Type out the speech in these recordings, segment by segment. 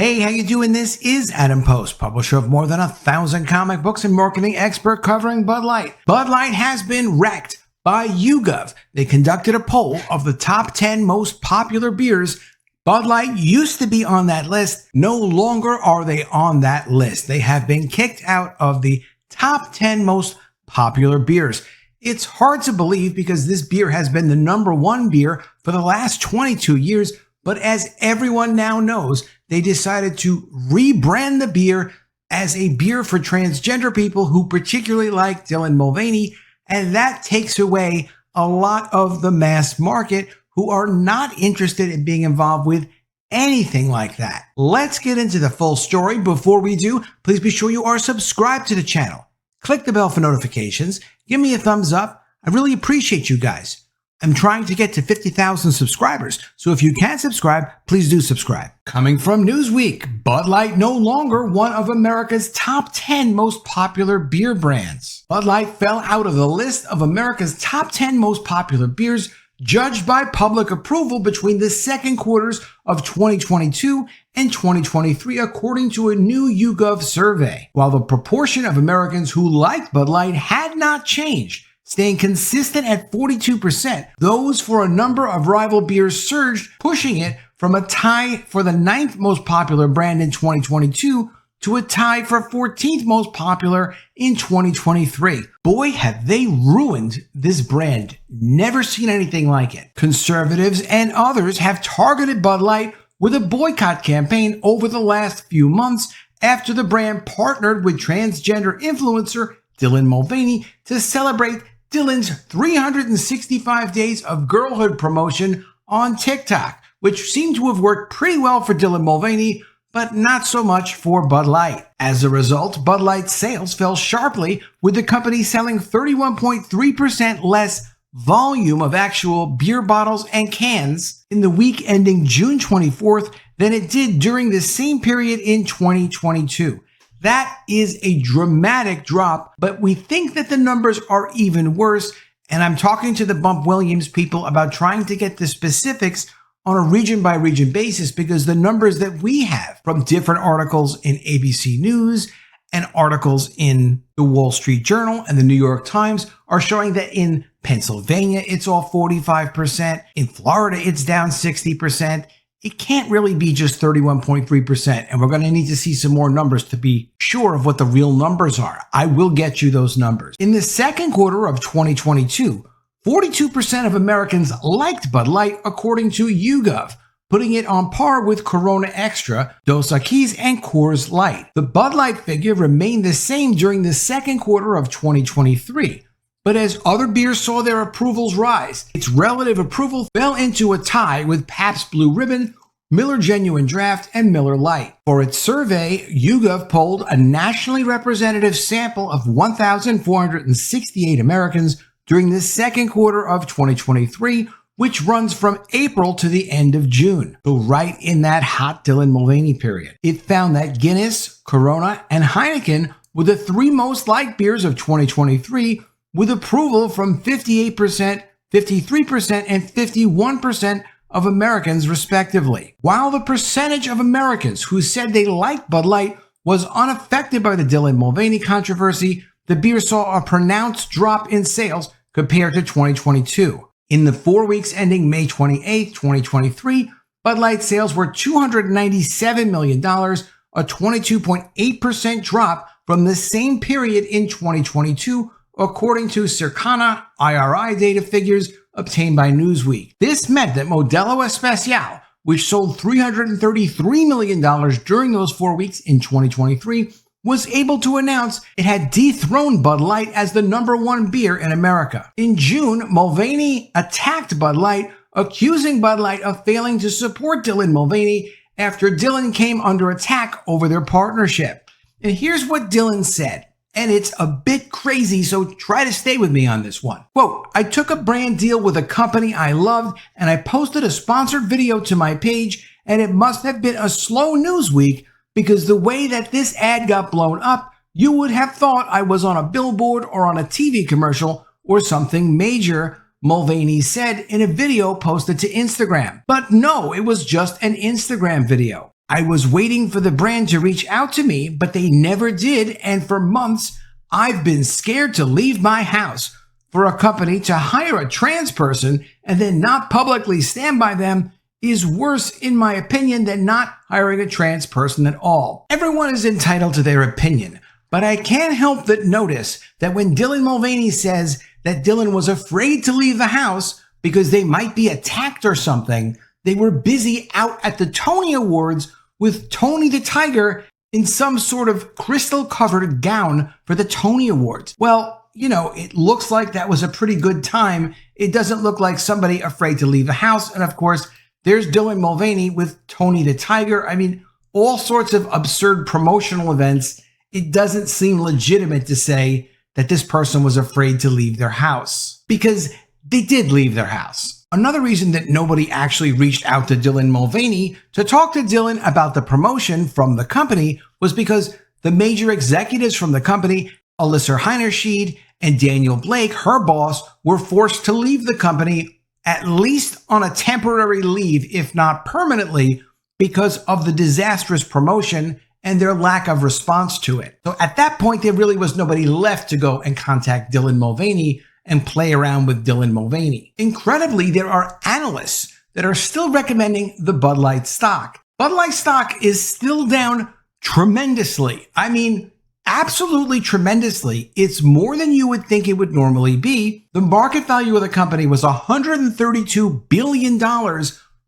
Hey, how you doing? This is Adam Post, publisher of more than 1,000 comic books and marketing expert covering Bud Light. Bud Light has been wrecked by YouGov. They conducted a poll of the top 10 most popular beers. Bud Light used to be on that list. No longer are they on that list. They have been kicked out of the top 10 most popular beers. It's hard to believe because this beer has been the number one beer for the last 22 years. But as everyone now knows, they decided to rebrand the beer as a beer for transgender people who particularly like Dylan Mulvaney. And that takes away a lot of the mass market who are not interested in being involved with anything like that. Let's get into the full story. Before we do, please be sure you are subscribed to the channel. Click the bell for notifications. Give me a thumbs up. I really appreciate you guys. I'm trying to get to 50,000 subscribers, so if you can subscribe, please do subscribe. Coming from Newsweek, Bud Light no longer one of America's top 10 most popular beer brands. Bud Light fell out of the list of America's top 10 most popular beers judged by public approval between the second quarters of 2022 and 2023, according to a new YouGov survey. While the proportion of Americans who liked Bud Light had not changed, staying consistent at 42%, those for a number of rival beers surged, pushing it from a tie for the 9th most popular brand in 2022 to a tie for 14th most popular in 2023. Boy, have they ruined this brand. Never seen anything like it. Conservatives and others have targeted Bud Light with a boycott campaign over the last few months after the brand partnered with transgender influencer Dylan Mulvaney to celebrate Dylan's 365 days of girlhood promotion on TikTok, which seemed to have worked pretty well for Dylan Mulvaney, but not so much for Bud Light. As a result, Bud Light's sales fell sharply, with the company selling 31.3% less volume of actual beer bottles and cans in the week ending June 24th than it did during the same period in 2022. That is a dramatic drop, but we think that the numbers are even worse, and I'm talking to the Bump Williams people about trying to get the specifics on a region-by-region basis because the numbers that we have from different articles in ABC News and articles in the Wall Street Journal and the New York Times are showing that in Pennsylvania, it's all 45%. In Florida, it's down 60%. It can't really be just 31.3%, and we're going to need to see some more numbers to be sure of what the real numbers are. I will get you those numbers. In the second quarter of 2022, 42% of Americans liked Bud Light, according to YouGov, putting it on par with Corona Extra, Dos Equis, and Coors Light. The Bud Light figure remained the same during the second quarter of 2023. But as other beers saw their approvals rise, its relative approval fell into a tie with Pabst Blue Ribbon, Miller Genuine Draft, and Miller Lite. For its survey, YouGov polled a nationally representative sample of 1,468 Americans during the second quarter of 2023, which runs from April to the end of June, so right in that hot Dylan Mulvaney period. It found that Guinness, Corona, and Heineken were the three most liked beers of 2023, with approval from 58%, 53%, and 51% of Americans, respectively. While the percentage of Americans who said they liked Bud Light was unaffected by the Dylan Mulvaney controversy, the beer saw a pronounced drop in sales compared to 2022. In the 4 weeks ending May 28, 2023, Bud Light sales were $297 million, a 22.8% drop from the same period in 2022, according to Circana IRI data figures obtained by Newsweek. This meant that Modelo Especial, which sold $333 million during those 4 weeks in 2023, was able to announce it had dethroned Bud Light as the number one beer in America. In June, Mulvaney attacked Bud Light, accusing Bud Light of failing to support Dylan Mulvaney after Dylan came under attack over their partnership. And here's what Dylan said. And it's a bit crazy, so try to stay with me on this one. Quote, "I took a brand deal with a company I loved, and I posted a sponsored video to my page, and it must have been a slow news week because the way that this ad got blown up, you would have thought I was on a billboard or on a TV commercial or something major," Mulvaney said in a video posted to Instagram. But no, it was just an Instagram video. I was waiting for the brand to reach out to me, but they never did. And for months, I've been scared to leave my house. For a company to hire a trans person and then not publicly stand by them is worse, in my opinion, than not hiring a trans person at all. Everyone is entitled to their opinion, but I can't help but notice that when Dylan Mulvaney says that Dylan was afraid to leave the house because they might be attacked or something, they were busy out at the Tony Awards with Tony the Tiger in some sort of crystal-covered gown for the Tony Awards. Well, you know, it looks like that was a pretty good time. It doesn't look like somebody afraid to leave the house. And of course, there's Dylan Mulvaney with Tony the Tiger. I mean, all sorts of absurd promotional events. It doesn't seem legitimate to say that this person was afraid to leave their house, because they did leave their house. Another reason that nobody actually reached out to Dylan Mulvaney to talk to Dylan about the promotion from the company was because the major executives from the company, Alyssa Heinershed and Daniel Blake, her boss, were forced to leave the company, at least on a temporary leave, if not permanently, because of the disastrous promotion and their lack of response to it. So at that point, there really was nobody left to go and contact Dylan Mulvaney and play around with Dylan Mulvaney. Incredibly, there are analysts that are still recommending the Bud Light stock. Bud Light stock is still down tremendously. I mean, absolutely tremendously. It's more than you would think it would normally be. The market value of the company was $132 billion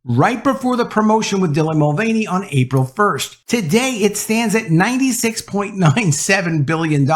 right before the promotion with Dylan Mulvaney on April 1st. Today, it stands at $96.97 billion.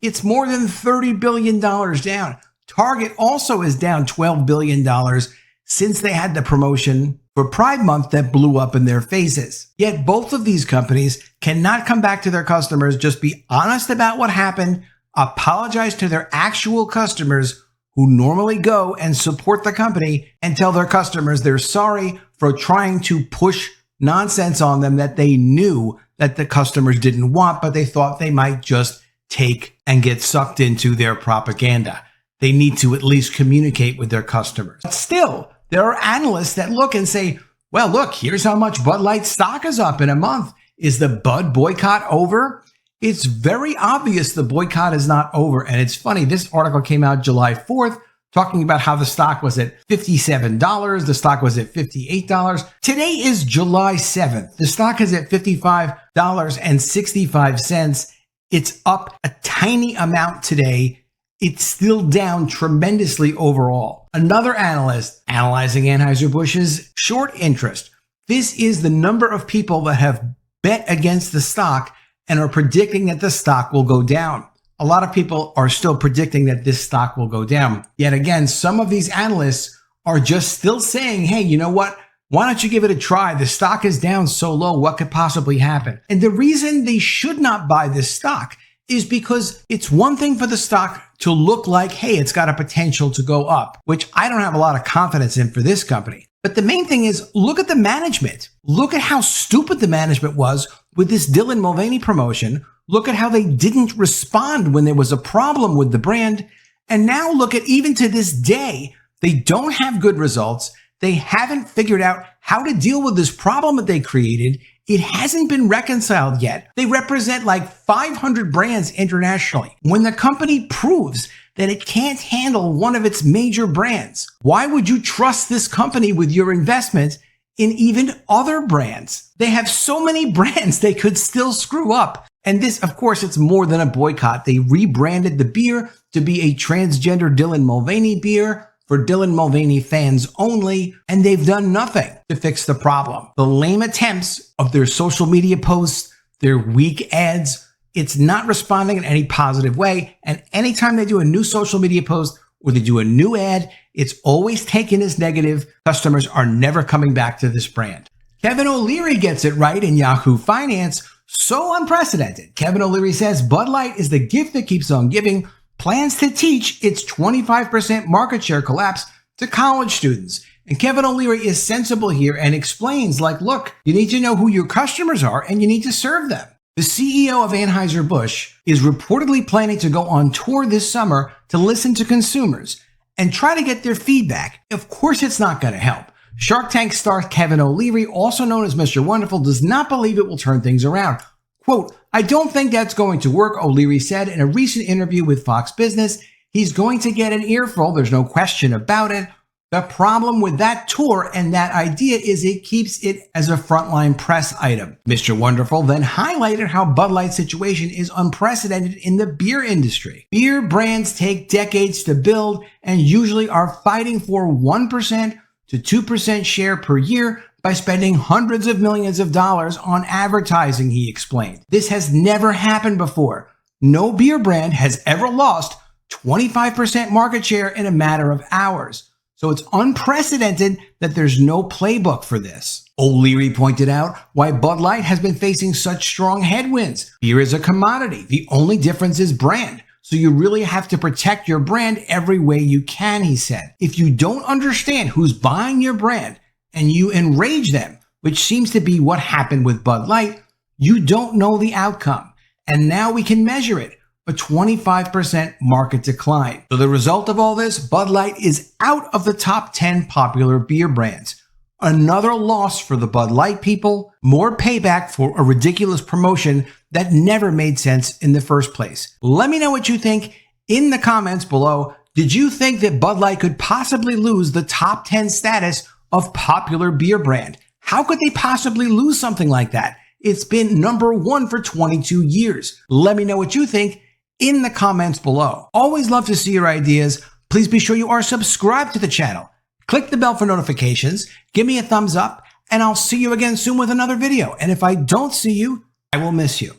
It's more than $30 billion down. Target also is down $12 billion since they had the promotion for Pride Month that blew up in their faces. Yet both of these companies cannot come back to their customers, just be honest about what happened, apologize to their actual customers who normally go and support the company, and tell their customers they're sorry for trying to push nonsense on them that they knew that the customers didn't want, but they thought they might just take and get sucked into their propaganda. They need to at least communicate with their customers. But still, there are analysts that look and say, well, look, here's how much Bud Light stock is up in a month. Is the Bud boycott over? It's very obvious the boycott is not over. And it's funny, this article came out July 4th, talking about how the stock was at $57. The stock was at $58. Today is July 7th. The stock is at $55.65. It's up a tiny amount today. It's still down tremendously overall. Another analyst analyzing Anheuser-Busch's short interest. This is the number of people that have bet against the stock and are predicting that the stock will go down. A lot of people are still predicting that this stock will go down. Yet again, some of these analysts are just still saying, hey, you know what? Why don't you give it a try? The stock is down so low. What could possibly happen? And the reason they should not buy this stock is because it's one thing for the stock to look like, hey, it's got a potential to go up, which I don't have a lot of confidence in for this company. But the main thing is, look at the management. Look at how stupid the management was with this Dylan Mulvaney promotion. Look at how they didn't respond when there was a problem with the brand. And now look at, even to this day, they don't have good results. They haven't figured out how to deal with this problem that they created. It hasn't been reconciled yet. They represent like 500 brands internationally. When the company proves that it can't handle one of its major brands, why would you trust this company with your investment in even other brands? They have so many brands they could still screw up. And this, of course, it's more than a boycott. They rebranded the beer to be a transgender Dylan Mulvaney beer for Dylan Mulvaney fans only, and they've done nothing to fix the problem. The lame attempts of their social media posts, their weak ads, it's not responding in any positive way. And anytime they do a new social media post or they do a new ad, it's always taken as negative. Customers are never coming back to this brand. Kevin OLeary gets it right in Yahoo Finance. So unprecedented. Kevin OLeary says Bud Light is the gift that keeps on giving. Plans to teach its 25% market share collapse to college students. And Kevin OLeary is sensible here and explains, like, look, you need to know who your customers are and you need to serve them. The CEO of Anheuser-Busch is reportedly planning to go on tour this summer to listen to consumers and try to get their feedback. Of course, it's not going to help Shark Tank star Kevin O'Leary, also known as Mr. Wonderful, does not believe it will turn things around. Quote, "I don't think that's going to work," O'Leary said in a recent interview with Fox Business. He's going to get an earful, there's no question about it. The problem with that tour and that idea is it keeps it as a frontline press item. Mr. Wonderful then highlighted how Bud Light's situation is unprecedented in the beer industry. Beer brands take decades to build and usually are fighting for 1% to 2% share per year by spending hundreds of millions of dollars on advertising, he explained. This has never happened before. No beer brand has ever lost 25% market share in a matter of hours. So it's unprecedented that there's no playbook for this. O'Leary pointed out why Bud Light has been facing such strong headwinds. Beer is a commodity. The only difference is brand. So you really have to protect your brand every way you can, he said. If you don't understand who's buying your brand and you enrage them, which seems to be what happened with Bud Light, you don't know the outcome. And now we can measure it. A 25% market decline. So the result of all this, Bud Light is out of the top 10 popular beer brands. Another loss for the Bud Light people, more payback for a ridiculous promotion that never made sense in the first place. Let me know what you think in the comments below. Did you think that Bud Light could possibly lose the top 10 status of popular beer brand? How could they possibly lose something like that? It's been number one for 22 years. Let me know what you think in the comments below. Always love to see your ideas. Please be sure you are subscribed to the channel. Click the bell for notifications, give me a thumbs up, and I'll see you again soon with another video. And if I don't see you, I will miss you.